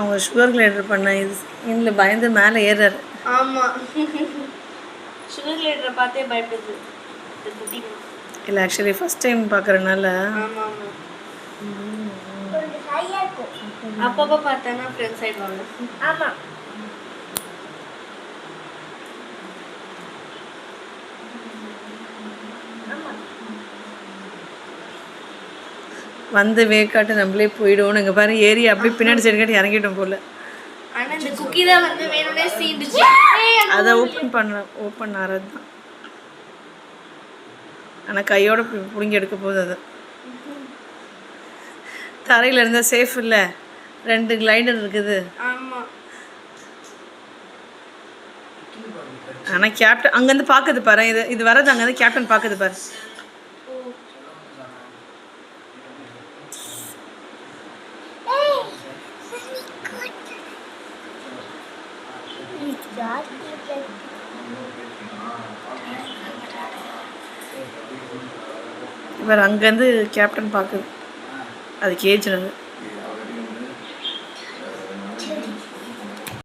அவங்க sugar glider பண்ண இது இல்லை பயந்து மேலே ஏறாரு. ஆமாம், சுகர் கிளைடரை பார்த்தே பயப்படுது இல்லை ஆக்சுவலி ஃபஸ்ட் டைம் பார்க்குறதுனால. ஆமாம் அப்பப்போ பார்த்தேன்னா ஃப்ரெண்ட்ஸ் ஆயிடுவாங்க. ஆமாம், வந்து வேக்காட்டு நம்மளே போயிடுவோம். இங்கே பாரு ஏறி அப்படியே பின்னாடி சைடு காட்டி இறங்கிட்டோம் போல். ஆனால் இந்த குக்கி தான் வந்து வேணும்னே சீண்டுச்சு. அதை ஓப்பன் ஆறது தான். ஆனால் கையோட பிடுங்கி எடுக்க போகுது. அது தரையில் இருந்தால் சேஃப் இல்லை, 2 கிளைடர் இருக்குது. ஆமாம், ஆனால் கேப்டன் அங்கேருந்து பார்க்குது பாரு. இது வர்றது அங்கேருந்து கேப்டன் பார்க்குது பாரு. இவர் அங்கேருந்து கேப்டன் பார்க்குது. அது கேஜினது.